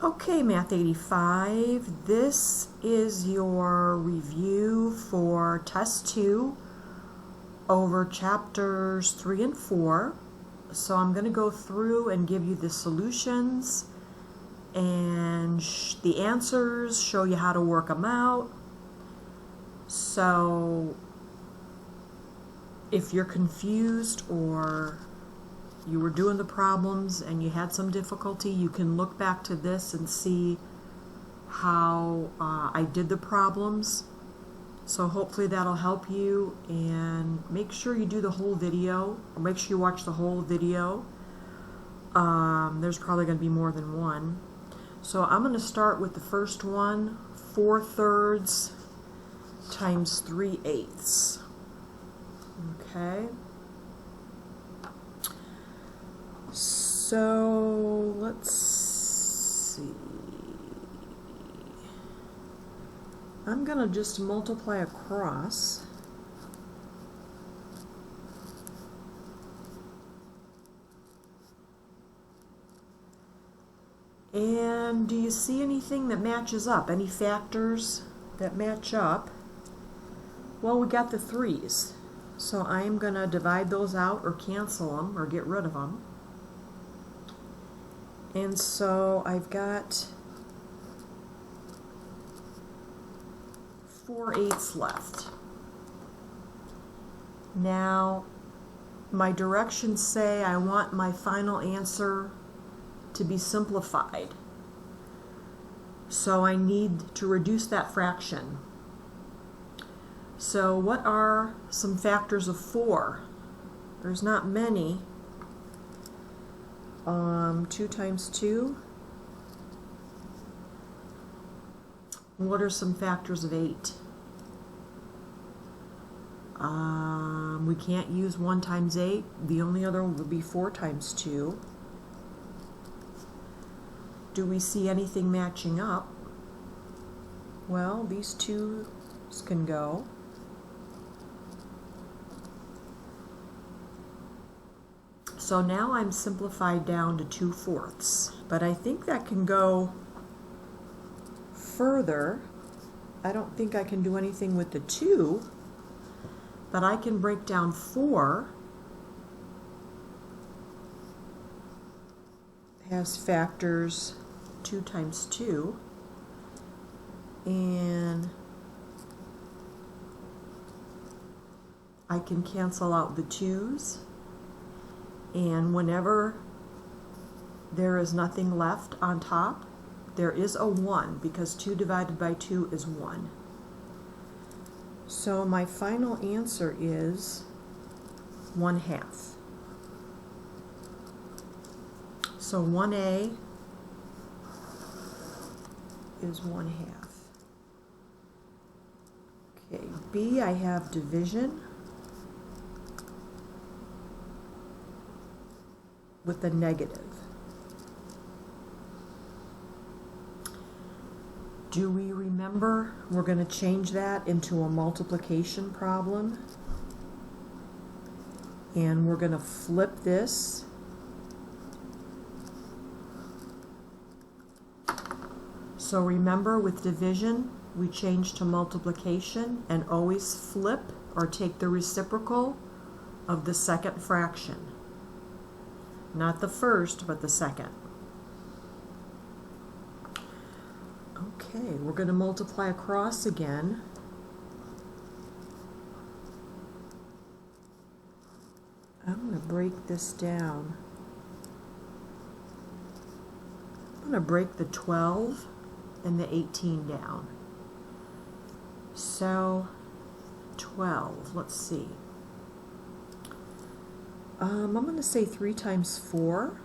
Okay, Math 85, this is your review for Test 2 over Chapters 3 and 4. So I'm going to go through and give you the solutions and the answers, show you how to work them out. So if you're confused or you were doing the problems and you had some difficulty, you can look back to this and see how I did the problems. So hopefully that'll help you, and make sure you do the whole video, or make sure you watch the whole video. There's probably going to be more than one. So I'm going to start with the first one, 4/3 times 3/8. Okay. So let's see. I'm going to just multiply across. And do you see anything that matches up? Any factors that match up? Well, we got the 3's. So I'm going to divide those out or cancel them or get rid of them. And so I've got 4/8 left. Now, my directions say I want my final answer to be simplified. So I need to reduce that fraction. So what are some factors of 4? There's not many. 2 times 2. What are some factors of 8? We can't use 1 times 8. The only other one would be 4 times 2. Do we see anything matching up? Well, these 2's can go. So now I'm simplified down to 2/4, but I think that can go further. I don't think I can do anything with the 2, but I can break down 4 has factors 2 times 2, and I can cancel out the 2's. And whenever there is nothing left on top, there is a 1, because 2 divided by 2 is 1. So my final answer is 1/2. So 1A is 1/2. Okay, B, I have division with a negative. Do we remember we're going to change that into a multiplication problem? And we're going to flip this. So remember, with division, we change to multiplication and always flip or take the reciprocal of the second fraction. Not the first, but the second. Okay, we're going to multiply across again. I'm going to break this down. I'm going to break the 12 and the 18 down. So 12, let's see. I'm going to say 3 times 4.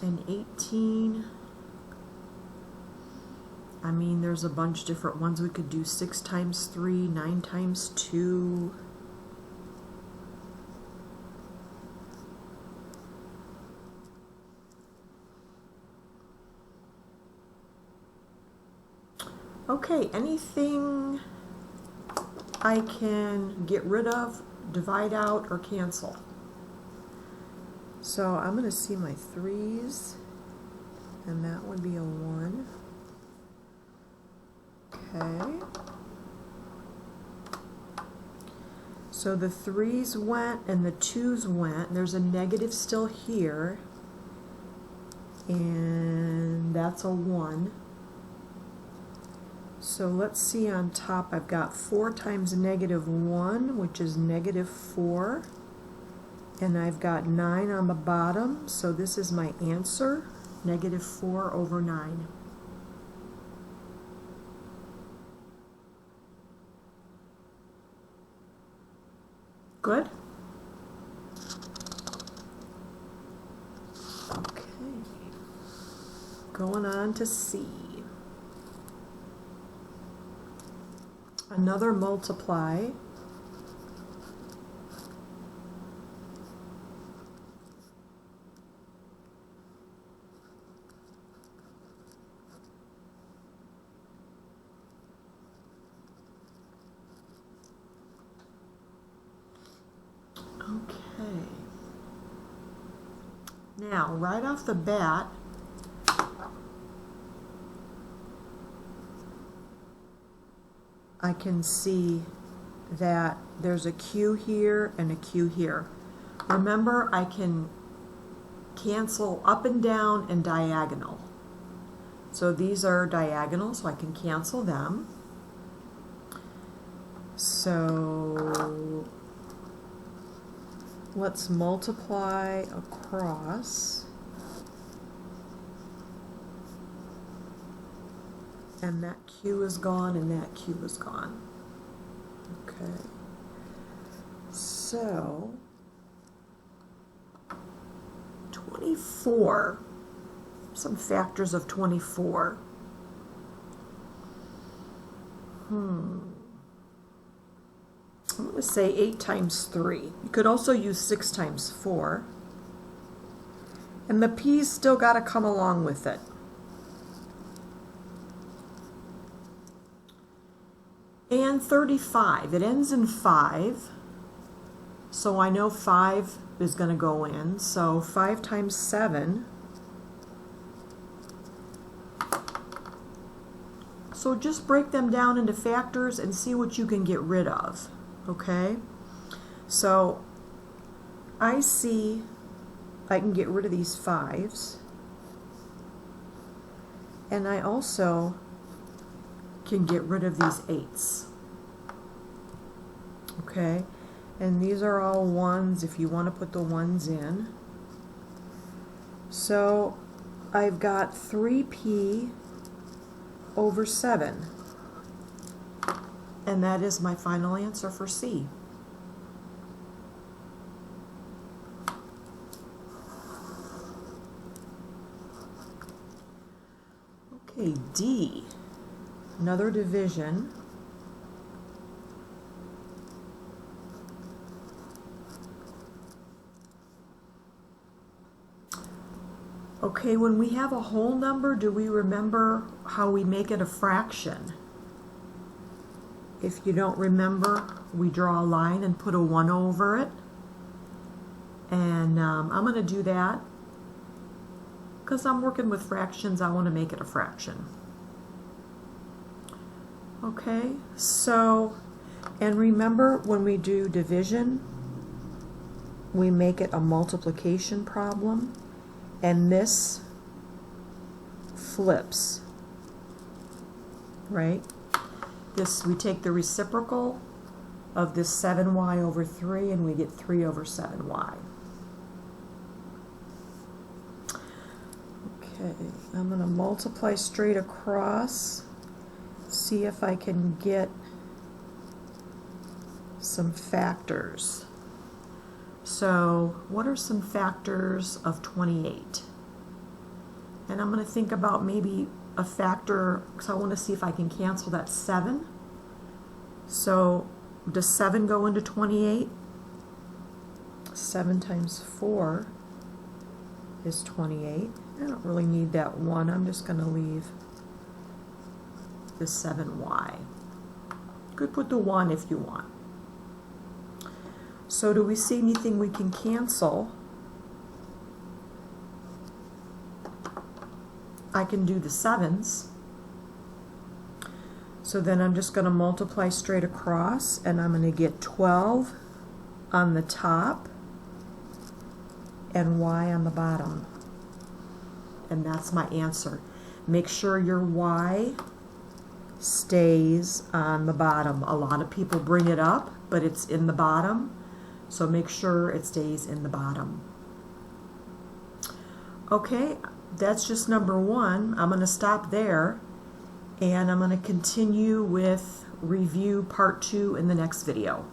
And 18, I mean, there's a bunch different ones. We could do 6 times 3, 9 times 2. Okay, anything I can get rid of divide out or cancel. So I'm going to see my 3's, and that would be a 1. Okay. So the 3's went and the 2's went. There's a negative still here, and that's a 1. So let's see on top, I've got 4 times negative 1, which is negative 4. And I've got 9 on the bottom, so this is my answer, negative 4 over 9. Good? Okay. Going on to C. Another multiply. Okay. Now, right off the bat, I can see that there's a Q here and a Q here. Remember, I can cancel up and down and diagonal. So these are diagonal, so I can cancel them. So let's multiply across. And that Q is gone and that Q is gone. Okay. So 24. Some factors of 24. I'm going to say 8 times 3. You could also use 6 times 4. And the P's still got to come along with it. And 35. It ends in 5. So I know 5 is going to go in. So 5 times 7. So just break them down into factors and see what you can get rid of. Okay? So I see I can get rid of these 5's. And I also can get rid of these 8's. Okay? And these are all 1's if you want to put the 1's in. So I've got 3p over 7. And that is my final answer for C. Okay, D. Another division. Okay, when we have a whole number, do we remember how we make it a fraction? If you don't remember, we draw a line and put a 1 over it. And I'm going to do that because I'm working with fractions. I want to make it a fraction. Okay, so, and remember when we do division, we make it a multiplication problem, and this flips, right? This, we take the reciprocal of this 7y over 3 and we get 3 over 7y. Okay, I'm going to multiply straight across, see if I can get some factors. So what are some factors of 28? And I'm going to think about maybe a factor, because I want to see if I can cancel that 7. So does 7 go into 28? 7 times 4 is 28. I don't really need that 1. I'm just going to leave the 7y. You could put the 1 if you want. So do we see anything we can cancel? I can do the 7s. So then I'm just going to multiply straight across, and I'm going to get 12 on the top and y on the bottom. And that's my answer. Make sure your y stays on the bottom. A lot of people bring it up, but it's in the bottom. So make sure it stays in the bottom. Okay, that's just number 1. I'm going to stop there, and I'm going to continue with review part 2 in the next video.